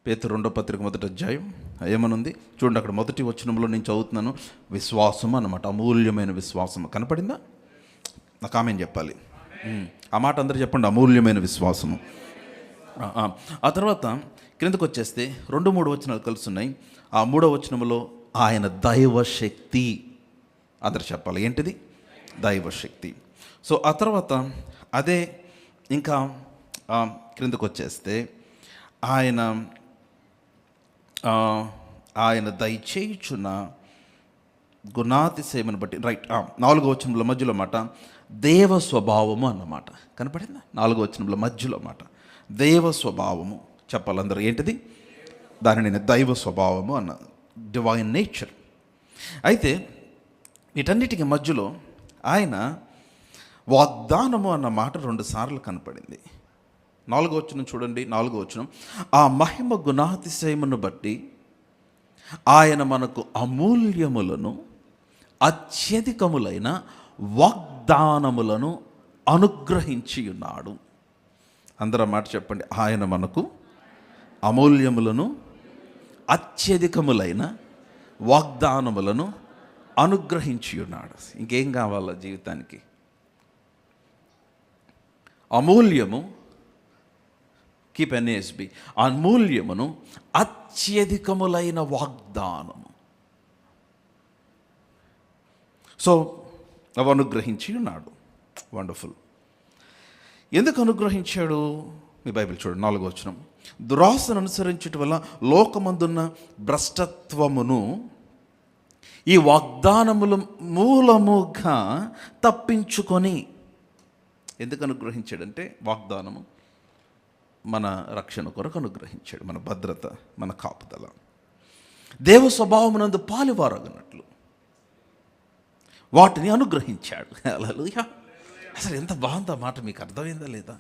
పేతురు 2వ పత్రిక 1వ అధ్యాయం ఏమనుంది చూడండి. అక్కడ మొదటి వచనంలో నేను చదువుతున్నాను. విశ్వాసం అన్నమాట, అమూల్యమైన విశ్వాసం. కనపడిందా? నా కామెంట్ చెప్పాలి. ఆ మాట అందరూ చెప్పండి, అమూల్యమైన విశ్వాసము. ఆ తర్వాత క్రిందకు వచ్చేస్తే 2-3 వచనాలు కలుస్తున్నాయి. ఆ 3వ వచనంలో ఆయన దైవశక్తి. అందరు చెప్పాలి, ఏంటిది? దైవశక్తి. సో ఆ తర్వాత అదే ఇంకా క్రిందకు వచ్చేస్తే ఆయన దయచేయుచున్న గుణాతిశయమును బట్టి, రైట్, 4వ వచనంలో మధ్యలో మాట దేవ స్వభావము అన్నమాట. కనపడిందా? 4వ వచనంలో మధ్యలో మాట దేవ స్వభావము. చెప్పాలందరూ ఏంటిది? దానిని దైవ స్వభావము అన్న, డివైన్ నేచర్. అయితే వీటన్నిటికీ మధ్యలో ఆయన వాగ్దానము అన్న మాట 2 సార్లు కనపడింది. 4వ వచనం చూడండి. 4వ వచనం, ఆ మహిమ గుణాతిశయమును బట్టి ఆయన మనకు అమూల్యములను అత్యధికములైన వాగ్దానములను అనుగ్రహించి ఉన్నాడు. అందరూ మాట చెప్పండి, ఆయన మనకు అమూల్యములను అత్యధికములైన వాగ్దానములను అనుగ్రహించి ఉన్నాడు. ఇంకేం కావాలా జీవితానికి? అమూల్యము, కీప్ ఎన్ఏఎస్బి, అమూల్యమును అత్యధికములైన వాగ్దానము. సో అవి అనుగ్రహించి ఉన్నాడు. వండర్ఫుల్. ఎందుకు అనుగ్రహించాడు? మీ బైబిల్ చూడండి. 4వ వచనం, దురాశను అనుసరించటం వల్ల లోకమందున్న భ్రష్టత్వమును ఈ వాగ్దానముల మూలముగా తప్పించుకొని. ఎందుకు అనుగ్రహించాడంటే వాగ్దానము మన రక్షణ కొరకు అనుగ్రహించాడు, మన భద్రత, మన కాపుదల. దేవ స్వభావమునందు పాలువారగనట్లు వాటిని అనుగ్రహించాడు. హల్లెలూయా! అసలు ఎంత బాగుందో మాట, మీకు అర్థమైందా లేదా?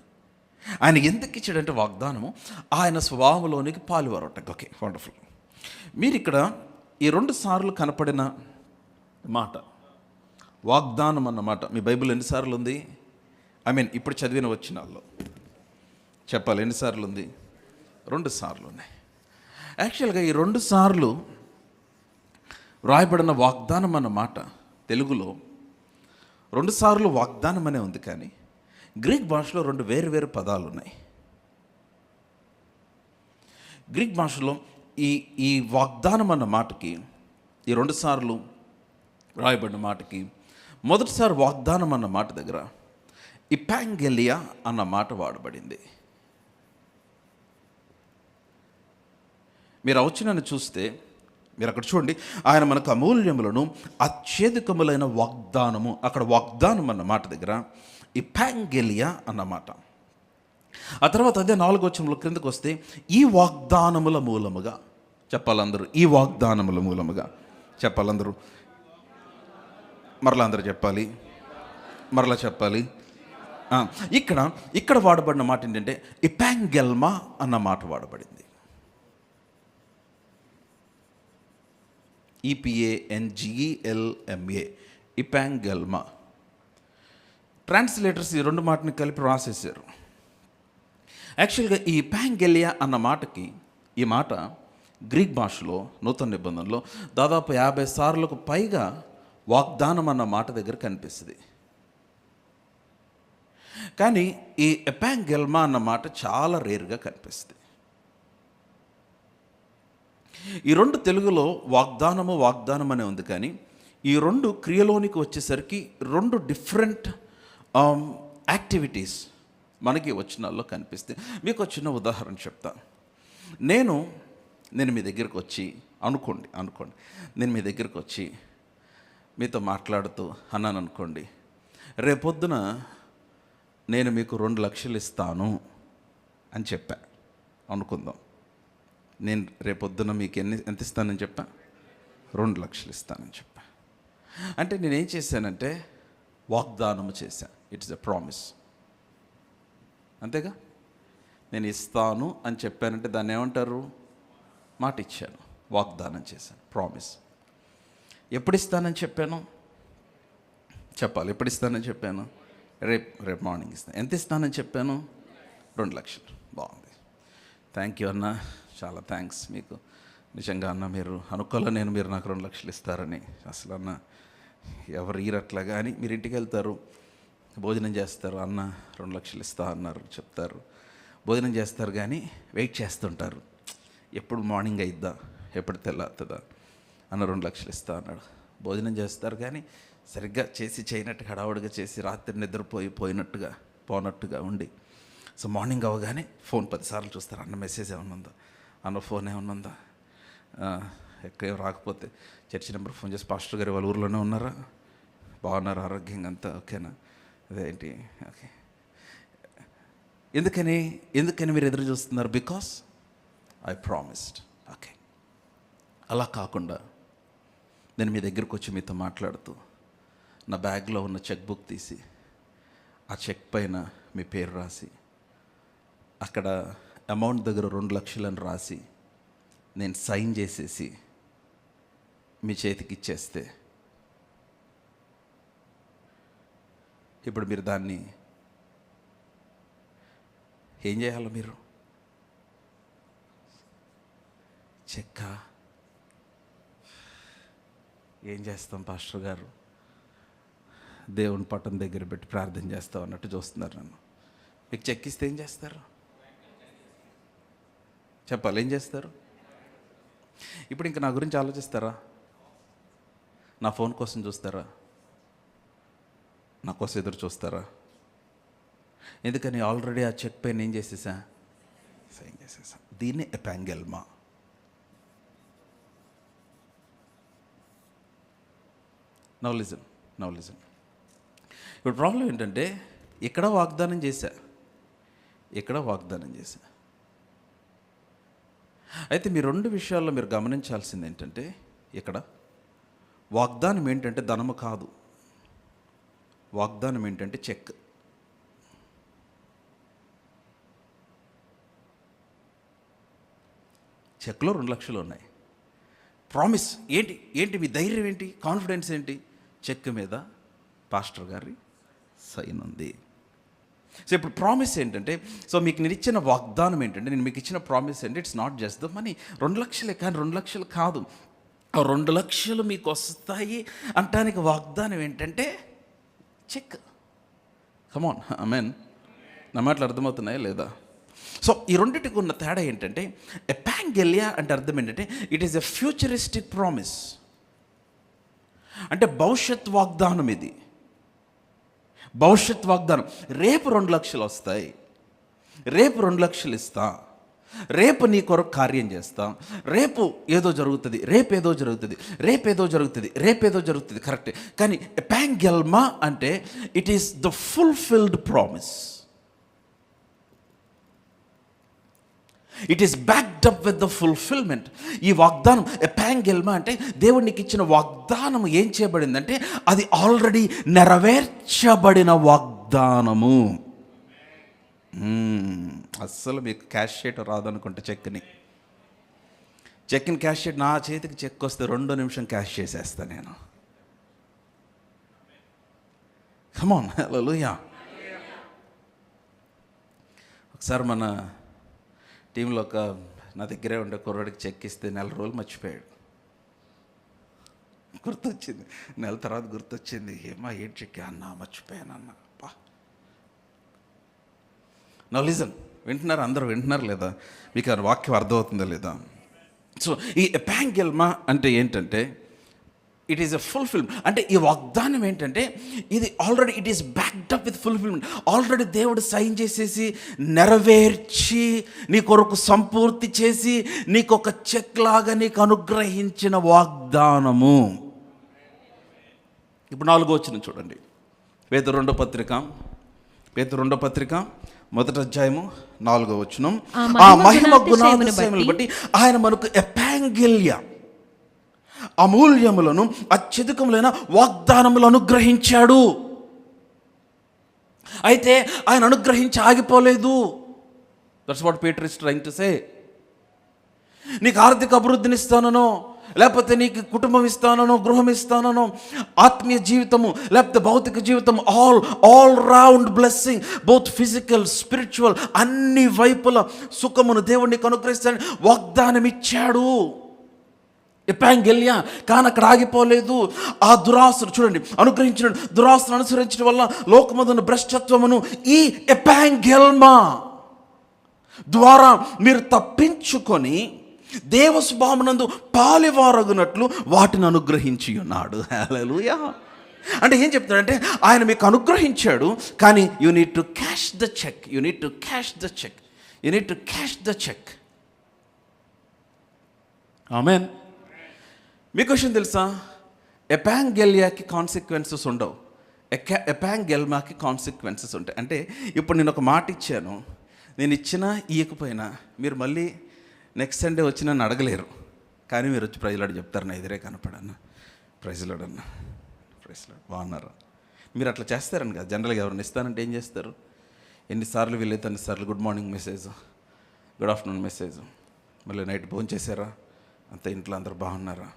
ఆయన ఎందుకు ఇచ్చాడంటే వాగ్దానము ఆయన స్వభావంలోనికి పాలువారట. Okay, wonderful. మీరు ఇక్కడ ఈ 2 సార్లు కనపడిన మాట వాగ్దానం అన్నమాట మీ బైబిల్ ఎన్నిసార్లు ఉంది? ఇప్పుడు చదివిన వచనాల్లో చెప్పాలి, ఎన్నిసార్లు ఉంది? 2 సార్లు ఉన్నాయి. యాక్చువల్గా ఈ 2 సార్లు రాయబడిన వాగ్దానం అన్న మాట తెలుగులో 2 సార్లు వాగ్దానం అనే ఉంది, కానీ గ్రీక్ భాషలో 2 వేరు పదాలు ఉన్నాయి. గ్రీక్ భాషలో ఈ వాగ్దానం అన్న మాటకి, ఈ 2 సార్లు రాయబడిన మాటకి, మొదటిసారి వాగ్దానం అన్న మాట దగ్గర ఇపాంగెలియా అన్న మాట వాడబడింది. మీరు వచ్చినని చూస్తే మీరు అక్కడ చూడండి, ఆయన మనకు అమూల్యములను అత్యధికములైన వాగ్దానము. అక్కడ వాగ్దానం అన్న మాట దగ్గర ఇపాంగెలియా అన్నమాట. ఆ తర్వాత అదే 4వ వచనంలో క్రిందకు వస్తే ఈ వాగ్దానముల మూలముగా. చెప్పాలందరూ, ఈ వాగ్దానముల మూలముగా. చెప్పాలందరూ, మరలా అందరూ చెప్పాలి, మరలా చెప్పాలి. ఇక్కడ వాడబడిన మాట ఏంటంటే ఇపాంగెల్మా అన్న మాట వాడబడింది. EPANGELMA, ఇపాంగెల్మా. ట్రాన్స్లేటర్స్ ఈ 2 మాటని కలిపి రాసేసారు. యాక్చువల్గా ఈ ఇపాంగెలియా అన్న మాటకి, ఈ మాట గ్రీక్ భాషలో నూతన నిబంధనలో దాదాపు 50 సార్లకు పైగా వాగ్దానం అన్న మాట దగ్గర కనిపిస్తుంది. కానీ ఈ ఎపాంగెల్మా అన్న మాట చాలా రేరుగా కనిపిస్తుంది. ఈ 2 తెలుగులో వాగ్దానం అనే ఉంది, కానీ ఈ 2 క్రియలోనికి వచ్చేసరికి 2 డిఫరెంట్ యాక్టివిటీస్ మనకి వచనాల్లో కనిపిస్తాయి. మీకు ఒక చిన్న ఉదాహరణ చెప్తా. నేను మీ దగ్గరికి వచ్చి అనుకోండి నేను మీ దగ్గరికి వచ్చి మీతో మాట్లాడుతూ అన్నాను అనుకోండి, రేపొద్దున నేను మీకు 2 లక్షలు ఇస్తాను అని చెప్పా అనుకుందాం. నేను రేపొద్దున మీకు ఎంత ఇస్తానని చెప్పా? 2 లక్షలు ఇస్తానని చెప్పా. అంటే నేనేం చేశానంటే వాగ్దానము చేశాను. It's a promise. అంతేగా? నేను ఇస్తాను అని చెప్పానంటే దాన్ని ఏమంటారు? మాట ఇచ్చాను, వాగ్దానం చేశాను, ప్రామిస్. ఎప్పుడు ఇస్తానని చెప్పాను? చెప్పాలి. ఎప్పుడు ఇస్తానని చెప్పాను? రేపు మార్నింగ్ ఇస్తాను. ఎంత ఇస్తానని చెప్పాను? 2 లక్షలు. బాగుంది, థ్యాంక్ యూ అన్న, చాలా థ్యాంక్స్ మీకు. నిజంగా అన్న మీరు అనుకోలే నేను మీరు నాకు 2 లక్షలు ఇస్తారని. అసలు అన్న ఎవరు ఈరట్లా కానీ మీరు ఇంటికి వెళ్తారు, భోజనం చేస్తారు, అన్న 2 లక్షలు ఇస్తా అన్నారు చెప్తారు, భోజనం చేస్తారు కానీ వెయిట్ చేస్తుంటారు, ఎప్పుడు మార్నింగ్ అయిద్దా, ఎప్పుడు తెల్లారుతుందా, అన్న 2 లక్షలు ఇస్తా అన్నాడు. భోజనం చేస్తారు కానీ సరిగ్గా చేసి చేయనట్టుగా హడావుడిగా చేసి రాత్రి పోనట్టుగా ఉండి, సో మార్నింగ్ అవ్వగానే ఫోన్ 10 సార్లు చూస్తారు, అన్న మెసేజ్ ఏమన్నా ఉందా, అన్న ఫోన్ ఏమన్నా ఉందా, ఎక్కడ రాకపోతే చర్చి నెంబర్ ఫోన్ చేసి పాస్టర్ గారు వాళ్ళ ఊర్లోనే ఉన్నారా, బాగున్నారు, ఆరోగ్యంగా అంతా ఓకేనా, అదేంటి ఓకే. ఎందుకని మీరు ఎదురు చూస్తున్నారు? Because I promised. ఓకే, అలా కాకుండా నేను మీ దగ్గరకు వచ్చి మీతో మాట్లాడుతూ నా బ్యాగ్లో ఉన్న చెక్ బుక్ తీసి ఆ చెక్ పైన మీ పేరు రాసి అక్కడ అమౌంట్ దగ్గర 2 లక్షలని రాసి నేను సైన్ చేసేసి మీ చేతికి ఇచ్చేస్తే ఇప్పుడు మీరు దాన్ని ఏం చేయాలి? మీరు చెక్క ఏం చేస్తాం పాస్టర్ గారు, దేవుని పట్టం దగ్గర పెట్టి ప్రార్థన చేస్తాం అన్నట్టు చూస్తున్నారు నన్ను. మీకు చెక్ ఇస్తే ఏం చేస్తారు? చెప్పాలి, ఏం చేస్తారు? ఇప్పుడు ఇంకా నా గురించి ఆలోచిస్తారా? నా ఫోన్ కోసం చూస్తారా? నా కోసం ఎదురు చూస్తారా? ఎందుకని ఆల్రెడీ ఆ చెక్ పైన ఏం చేసేసా? సైన్ చేసేసా. దీన్ని ఎపాంగెల్మా. Now listen. ఇప్పుడు ప్రాబ్లం ఏంటంటే ఇక్కడ వాగ్దానం చేశా. అయితే మీ 2 విషయాల్లో మీరు గమనించాల్సింది ఏంటంటే, ఇక్కడ వాగ్దానం ఏంటంటే ధనము కాదు, వాగ్దానం ఏంటంటే చెక్. చెక్లో 2 లక్షలు ఉన్నాయి. ప్రామిస్ ఏంటి మీ ధైర్యం ఏంటి, కాన్ఫిడెన్స్ ఏంటి? చెక్ మీద పాస్టర్ గారి సైన్ ఉంది. సో ఇప్పుడు ప్రామిస్ ఏంటంటే, సో మీకు నేను ఇచ్చిన వాగ్దానం ఏంటంటే, నేను మీకు ఇచ్చిన ప్రామిస్ ఏంటి, it's not just the money. 2 లక్షలే, కానీ 2 లక్షలు కాదు, 2 లక్షలు మీకు వస్తాయి అంటానికి వాగ్దానం ఏంటంటే చెక్. కమాన్, ఆమేన్. నా మాటలు అర్థమవుతున్నాయా లేదా? సో ఈ రెండింటికి ఉన్న తేడా ఏంటంటే, ఎపాంగెలియా అంటే అర్థం ఏంటంటే it is a futuristic promise, అంటే భవిష్యత్ వాగ్దానం. ఇది భవిష్యత్ వాగ్దానం. రేపు 2 లక్షలు వస్తాయి, రేపు 2 లక్షలు ఇస్తా, రేపు నీ కొరకు కార్యం చేస్తా, రేపు ఏదో జరుగుతుంది, రేపేదో జరుగుతుంది. కరెక్టే. కానీ ఎపాంగెల్మా అంటే it is the fulfilled promise. It is backed up with the fulfilment. ఈ వాగ్దానం ఎపాంగెల్మా అంటే దేవుడు నీకు ఇచ్చిన వాగ్దానం ఏం చేయబడిందంటే అది ఆల్రెడీ నెరవేర్చబడిన వాగ్దానము. అస్సలు మీకు క్యాష్ షీట్ రాదనుకుంటే చెక్ని క్యాష్ షీట్ నా చేతికి చెక్ వస్తే 2 నిమిషం క్యాష్ చేసేస్తా నేను. కమాన్, హల్లెలూయా. ఒకసారి మన టీంలో నా దగ్గరే ఉండే కుర్రాడికి చెక్ ఇస్తే 4 రోజులు మర్చిపోయాడు. గుర్తొచ్చింది, 1 నెల తర్వాత గుర్తొచ్చింది, ఏమా ఏం చెక్ అన్నా, మర్చిపోయానన్నా. Now listen. వింటున్నారు? అందరూ వింటున్నారు లేదా? మీకు ఆ వాక్యం అర్థమవుతుందా లేదా? సో ఈ ఎపాంగెల్మా అంటే ఏంటంటే ఇట్ ఈస్ ఎ ఫుల్ఫిల్మెంట్. అంటే ఈ వాగ్దానం ఏంటంటే ఇది already it is backed up with fulfilment. Already దేవుడు సైన్ చేసేసి నెరవేర్చి నీ కొరకు సంపూర్తి చేసి నీకు ఒక చెక్ లాగా నీకు అనుగ్రహించిన వాగ్దానము. ఇప్పుడు 4వ వచనం చూడండి. పేతురు రెండో పత్రిక 1వ అధ్యాయము 4వ వచనం. ఆ మహిమ గుణాతిశయములను బట్టి ఆయన మనకు ఎపాంగెలియా, అమూల్యములను అత్యధికములైన వాగ్దానములు అనుగ్రహించాడు. అయితే ఆయన అనుగ్రహించి ఆగిపోలేదు. That's what Peter is trying to say. నీకు ఆర్థిక అభివృద్ధిని ఇస్తానో, లేకపోతే నీకు కుటుంబం ఇస్తానో, గృహం ఇస్తానో, ఆత్మీయ జీవితము, లేకపోతే భౌతిక జీవితం, all round blessing, both physical spiritual, అన్ని వైపుల సుఖమును దేవుడు నీకు అనుగ్రహిస్తానని వాగ్దానం ఇచ్చాడు. ఎపాంగెలియా. కానీ అక్కడ ఆగిపోలేదు. ఆ దురాశను చూడండి, అనుగ్రహించిన దురాశను అనుసరించడం వల్ల లోకమందున భ్రష్టత్వమును ఈ ఎపాంగెల్మా ద్వారా మీరు తప్పించుకొని దేవ స్వభావమునందు పాలివారగునట్లు వాటిని అనుగ్రహించి ఉన్నాడు. హల్లెలూయా. అంటే ఏం చెప్తున్నాడంటే ఆయన మీకు అనుగ్రహించాడు, కానీ you need to cash the cheque. You need to cash the cheque. You need to cash the cheque. Amen. మీకు విషయం తెలుసా, ఎపాంగెలియాకి కాన్సిక్వెన్సెస్ ఉండవు, ఎపాంగెల్మాకి కాన్సిక్వెన్సెస్ ఉంటాయి. అంటే ఇప్పుడు నేను ఒక మాట ఇచ్చాను, నేను ఇచ్చినా ఇయ్యకపోయినా మీరు మళ్ళీ నెక్స్ట్ సండే వచ్చి నన్ను అడగలేరు. కానీ మీరు వచ్చి ప్రైజ్లాడు చెప్తారు, నా ఎదురే కనపడన్నా, ప్రైజ్లాడన్నా, ప్రైజ్లాడు బాగున్నారా. మీరు అట్లా చేస్తారని కదా జనరల్గా. ఎవరిని ఇస్తానంటే ఏం చేస్తారు? ఎన్నిసార్లు వీలైతే అన్నిసార్లు good morning message, good afternoon message, మళ్ళీ నైట్ భోజనం చేశారా, అంత ఇంట్లో అందరు బాగున్నారా.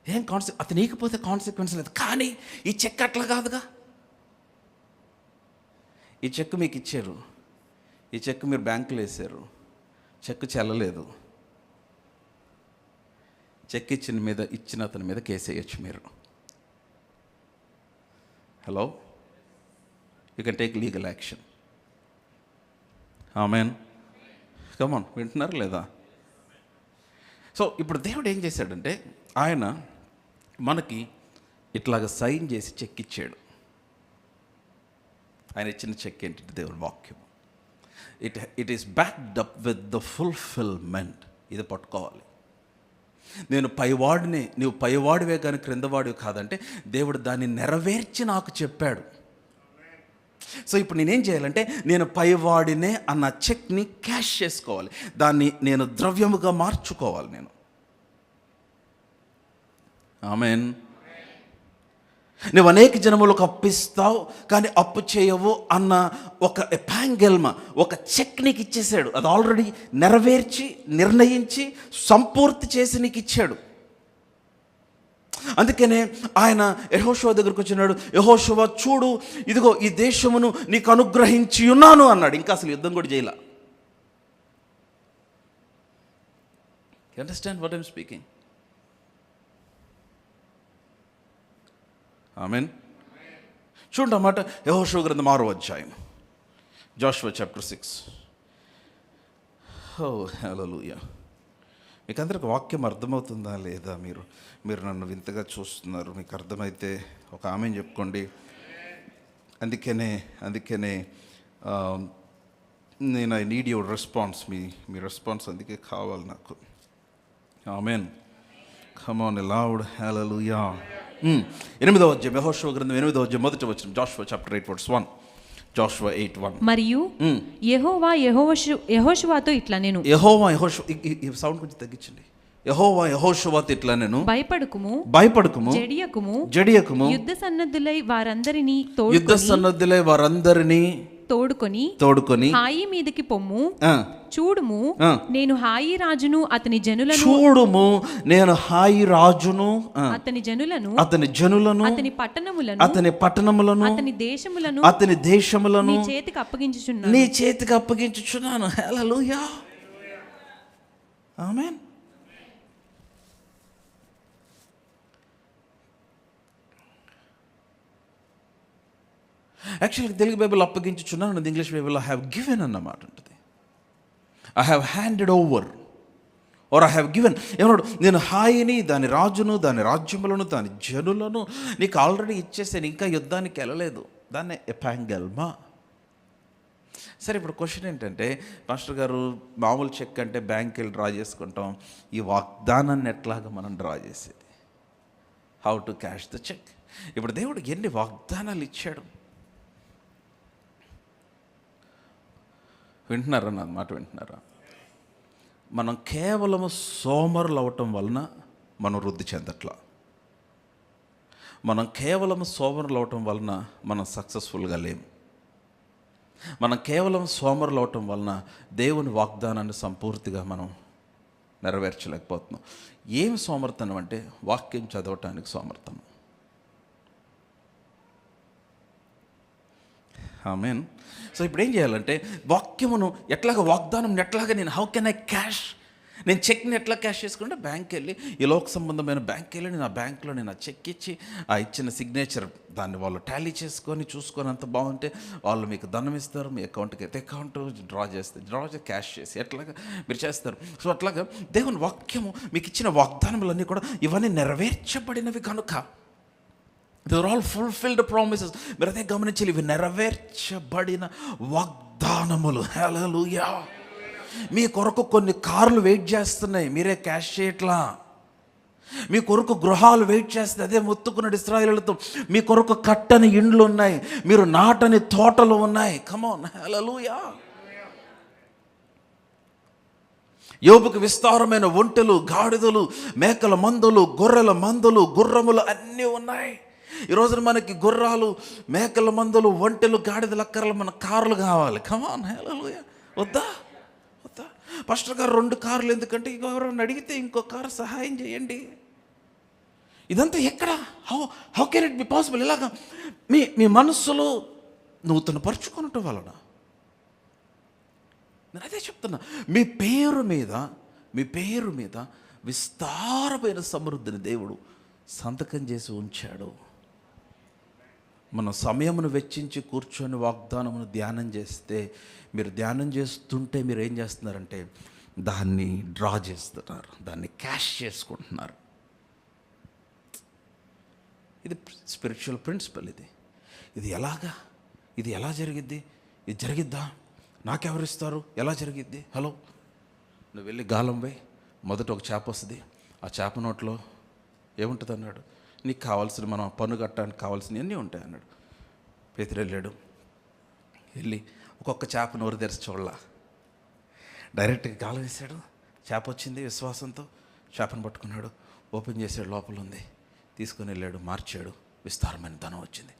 ఏం అతను నీకపోతే కాన్సిక్వెన్స్ లేదు. కానీ ఈ చెక్ అట్లా కాదుగా. ఈ చెక్ మీకు ఇచ్చారు, ఈ చెక్ మీరు బ్యాంకులో వేసారు, చెక్ చెల్లలేదు. చెక్ ఇచ్చిన అతని మీద కేసు వేయచ్చు మీరు. Hello, you can take legal action. Amen. Come on, వింటున్నారు లేదా? సో ఇప్పుడు దేవుడు ఏం చేశాడంటే ఆయన మనకి ఇట్లాగ సైన్ చేసి చెక్ ఇచ్చాడు. ఆయన ఇచ్చిన చెక్ ఏంటంటే దేవుని వాక్యం. It is backed up with the fulfilment. ఇది పట్టుకోవాలి. నేను పైవాడిని, నువ్వు పైవాడివే కానీ క్రిందవాడివి కాదంటే దేవుడు దాన్ని నెరవేర్చి నాకు చెప్పాడు. సో ఇప్పుడు నేనేం చేయాలంటే నేను పైవాడినే అన్న చెక్ని క్యాష్ చేసుకోవాలి, దాన్ని నేను ద్రవ్యముగా మార్చుకోవాలి నేను. ఆమెన్. నువ్వు అనేక జనములకు అప్పిస్తావు కానీ అప్పు చేయవు అన్న ఒక ఎపాంగెల్మా, ఒక చెక్ నీకు ఇచ్చేసాడు. అది ఆల్రెడీ నెరవేర్చి, నిర్ణయించి, సంపూర్తి చేసి నీకు ఇచ్చాడు. అందుకనే ఆయన యెహోషువ దగ్గరకు వచ్చినాడు. యెహోషువ చూడు, ఇదిగో ఈ దేశమును నీకు అనుగ్రహించి ఉన్నాను అన్నాడు. ఇంకా అసలు యుద్ధం కూడా చేయలా. You understand what I'm speaking? Amen. చూడండి అన్నమాట. యెహోషువ గ్రంథం 6వ అధ్యాయం, జాషువా చాప్టర్ 6. ఓ హల్లెలూయా. మీకు అందరికి వాక్యం అర్థమవుతుందా లేదా? మీరు నన్ను వింతగా చూస్తున్నారు. మీకు అర్థమైతే ఒక ఆమెన్ చెప్పుకోండి. అందుకనే నేను I need your response. Me response అందుకే కావాలి నాకు. ఆమెన్. కమ్ ఆన్ లౌడ్ హల్లెలూయా. 8వ అధ్యాయం, యెహోషువ గ్రంథం 8వ అధ్యాయం మొదటి వచనం, జాషువా చాప్టర్ 8 verse 1. జాషువా 8:1. మరియు యెహోవా యెహోషువతో ఇట్లా నేను, యెహోవా ఈ సౌండ్ కొంచెం తగ్గించండి. యెహోవా యెహోషువతో ఇట్లా నేను, భయపడకుము, జడియకుము, యుద్ధ సన్నద్ధులై వారందరినీ తోడుకొని హాయి మీదకి పొమ్ము. చూడుము, నేను హాయి రాజును అతని జనులను, అతని జనులను, అతని పట్టణములను, అతని దేశములను నీ చేతికి అప్పగించుచున్నాను. హల్లెలూయా. ఆమేన్. యాక్చువల్గా తెలుగు బైబిల్ అప్పగించుచున్నాను, English Bible I have given అన్నమాట ఉంటుంది. I have handed over or I have given. ఏమన్నాడు? నేను హాయిని, దాని రాజును, దాని రాజ్యములను, దాని జనులను నీకు ఆల్రెడీ ఇచ్చేసాను, ఇంకా యుద్ధానికి వెళ్ళలేదు. దాన్నే ఎపాంగెల్మా. సరే, ఇప్పుడు క్వశ్చన్ ఏంటంటే, మాస్టర్ గారు మామూలు చెక్ అంటే బ్యాంక్కి వెళ్ళి డ్రా చేసుకుంటాం, ఈ వాగ్దానాన్ని ఎట్లాగా మనం డ్రా చేసేది? How to cash the cheque? ఇప్పుడు దేవుడు ఎన్ని వాగ్దానాలు ఇచ్చాడు. వింటున్నారా? నా మాట వింటున్నారా? మనం కేవలము సోమరులు అవటం వలన మనం వృద్ధి చెందట్లా. మనం కేవలం సోమరులు అవటం వలన మనం సక్సెస్ఫుల్గా లేము. మనం కేవలం సోమరులు అవటం వలన దేవుని వాగ్దానాన్ని సంపూర్తిగా మనం నెరవేర్చలేకపోతున్నాం. ఏం సోమర్థనం అంటే వాక్యం చదవటానికి సోమర్థనం. ఆమేన్. సో ఇప్పుడు ఏం చేయాలంటే వాక్యమును ఎట్లాగ, వాగ్దానం ఎట్లాగా నేను హౌ కెన్ ఐ క్యాష్, నేను చెక్ని ఎట్లా క్యాష్ చేసుకుంటే బ్యాంక్కి వెళ్ళి, ఈ లోక సంబంధమైన బ్యాంక్కి వెళ్ళి నేను ఆ బ్యాంక్లో నేను ఆ చెక్ ఇచ్చి ఆ ఇచ్చిన సిగ్నేచర్ దాన్ని వాళ్ళు టాలీ చేసుకొని చూసుకొని అంత బాగుంటే వాళ్ళు మీకు ధనం ఇస్తారు, మీ అకౌంట్కి అయితే అకౌంట్ డ్రా చేసి క్యాష్ చేసి ఎట్లాగా మీరు చేస్తారు. సో అట్లాగా దేవుని వాక్యము మీకు ఇచ్చిన వాగ్దానములన్నీ కూడా ఇవన్నీ నెరవేర్చబడినవి కనుక, they are all fulfilled promises. మీరు అదే గమనించాలి, ఇవి నెరవేర్చబడిన వాగ్దానములు. హల్లెలూయా. మీ కొరకు కొన్ని కార్లు వెయిట్ చేస్తున్నాయి, మీరే క్యాష్ చేయట్లా. మీ కొరకు గృహాలు వెయిట్ చేస్తుంది, అదే మొత్తుకున్న ఇశ్రాయేలులతో. మీ కొరకు కట్టని ఇండ్లు ఉన్నాయి, మీరు నాటని తోటలు ఉన్నాయి. కమ్ ఆన్, హల్లెలూయా. యోబుకు విస్తారమైన ఒంటెలు, గాడిదలు, మేకల మందులు, గొర్రెల మందులు, గుర్రములు అన్నీ ఉన్నాయి. ఈ రోజున మనకి గుర్రాలు, మేకల మందులు, ఒంటెలు, గాడిదలు అక్కర్లు, మన కార్లు కావాలి. కమ్ ఆన్, హల్లెలూయా. వద్దా? పాస్టర్ గారు 2 కార్లు ఎందుకంటే ఎవరైనా అడిగితే ఇంకో కారు సహాయం చేయండి. ఇదంతా ఎక్కడ? How can it be possible? ఇలాగా మీ మనస్సులో నూతన పరుచుకున్నట్టు వలన. నేను అదే చెప్తున్నా, మీ పేరు మీద విస్తారమైన సమృద్ధిని దేవుడు సంతకం చేసి ఉంచాడు. మనం సమయమును వెచ్చించి కూర్చొని వాగ్దానమును ధ్యానం చేస్తే, మీరు ధ్యానం చేస్తుంటే మీరు ఏం చేస్తున్నారంటే దాన్ని డ్రా చేస్తున్నారు, దాన్ని క్యాష్ చేసుకుంటున్నారు. ఇది స్పిరిచువల్ ప్రిన్సిపల్. ఇది ఎలా జరిగిద్ది? ఇది జరిగిద్దా? నాకెవరిస్తారు? ఎలా జరిగిద్ది? హలో, నువ్వు వెళ్ళి గాలం పోయి మొదట ఒక చేప వస్తుంది, ఆ చేప నోట్లో ఏముంటుంది అన్నాడు, నీకు కావాల్సిన, మనం పన్ను కట్టడానికి కావాల్సినవి అన్నీ ఉంటాయి అన్నాడు. పేతురు వెళ్ళాడు, వెళ్ళి ఒక్కొక్క చేప నోరు తెరిచి చూడలా, డైరెక్ట్గా గాలం వేసాడు, చేప వచ్చింది. విశ్వాసంతో చేపను పట్టుకున్నాడు, ఓపెన్ చేసాడు, లోపల ఉంది, తీసుకొని వెళ్ళాడు, మార్చాడు, విస్తారమైన ధనం వచ్చింది.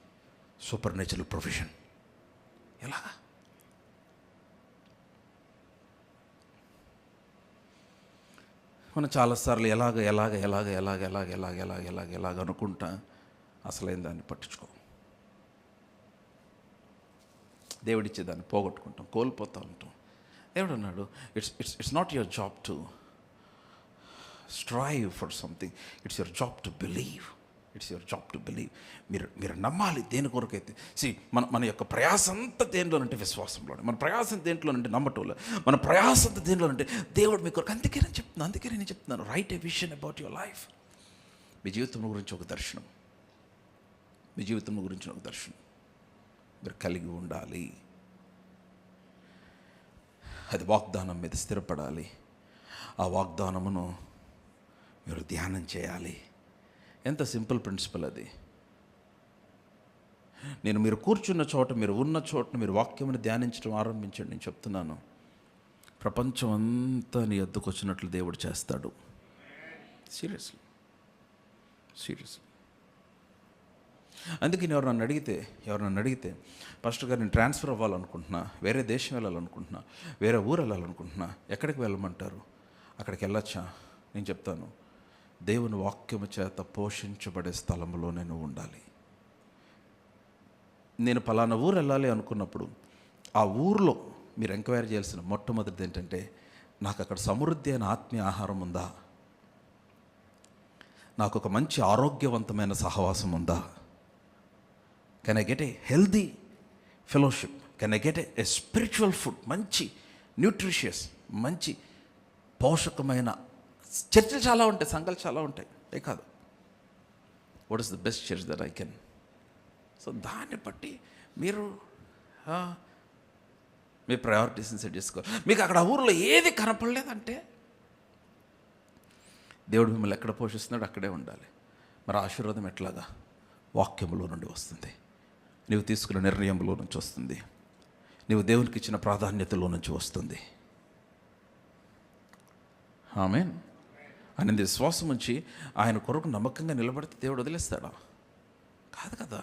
Super natural provision. ఎలాగా? మనం చాలాసార్లు ఎలాగ అనుకుంటా అసలైన దాన్ని పట్టించుకో. దేవుడిచ్చే దాన్ని పోగొట్టుకుంటాం, కోల్పోతూ ఉంటాం. దేవుడు అన్నాడు, it's not your job to strive for something, it's your job to believe. మీరు నమ్మాలి దేని కొరకైతే. మన యొక్క ప్రయాసం అంతా దేనిలోనంటే విశ్వాసంలోనే, మన ప్రయాసం దేంట్లోనంటే నమ్మటంలో, మన ప్రయాసం అంతా దేనిలోనంటే దేవుడు మీ కొరకు. అందుకే నేను చెప్తున్నాను write a vision about your life. మీ జీవితం గురించి ఒక దర్శనం, మీరు కలిగి ఉండాలి. అది వాగ్దానం మీద స్థిరపడాలి. ఆ వాగ్దానమును మీరు ధ్యానం చేయాలి. ఎంత సింపుల్ ప్రిన్సిపల్ అది. మీరు కూర్చున్న చోట, మీరు ఉన్న చోట మీరు వాక్యమును ధ్యానించడం ఆరంభించండి. నేను చెప్తున్నాను, ప్రపంచం అంతా నీ ఎద్దుకు వచ్చినట్లు దేవుడు చేస్తాడు. సీరియస్లీ. అందుకే ఎవరు నన్ను అడిగితే పాస్టర్ గారు నేను ట్రాన్స్ఫర్ అవ్వాలనుకుంటున్నా, వేరే దేశం వెళ్ళాలనుకుంటున్నా, వేరే ఊరు వెళ్ళాలనుకుంటున్నా, ఎక్కడికి వెళ్ళమంటారు? అక్కడికి వెళ్ళొచ్చా? నేను చెప్తాను, దేవుని వాక్యము చేత పోషించబడే స్థలంలో నేను ఉండాలి. నేను పలానా ఊరు వెళ్ళాలి అనుకున్నప్పుడు ఆ ఊరిలో మీరు ఎంక్వైరీ చేయాల్సిన మొట్టమొదటిది ఏంటంటే, నాకు అక్కడ సమృద్ధి అయిన ఆత్మీయ ఆహారం ఉందా, నాకు ఒక మంచి ఆరోగ్యవంతమైన సహవాసం ఉందా, can I get a healthy fellowship, can I get a spiritual food, మంచి న్యూట్రిషియస్, మంచి పోషకమైన. చర్చలు చాలా ఉంటాయి, సంఘాలు చాలా ఉంటాయి, ఏ కాదు. What is the best church that I can. So దాన్ని బట్టి మీరు మీ ప్రయారిటీస్ని సెట్ చేసుకోవాలి. మీకు అక్కడ ఊరిలో ఏది కనపడలేదంటే దేవుడు మిమ్మల్ని ఎక్కడ పోషిస్తున్నాడు అక్కడే ఉండాలి. మరి ఆశీర్వాదం ఎట్లాగా? వాక్యములో నుండి వస్తుంది, నీవు తీసుకున్న నిర్ణయంలో నుంచి వస్తుంది, నీవు దేవునికి ఇచ్చిన ప్రాధాన్యతలో నుంచి వస్తుంది. ఆమేన్. ఆయన విశ్వాసం ఉంచి ఆయన కొరకు నమ్మకంగా నిలబడితే దేవుడు వదిలేస్తాడా? కాదు కదా.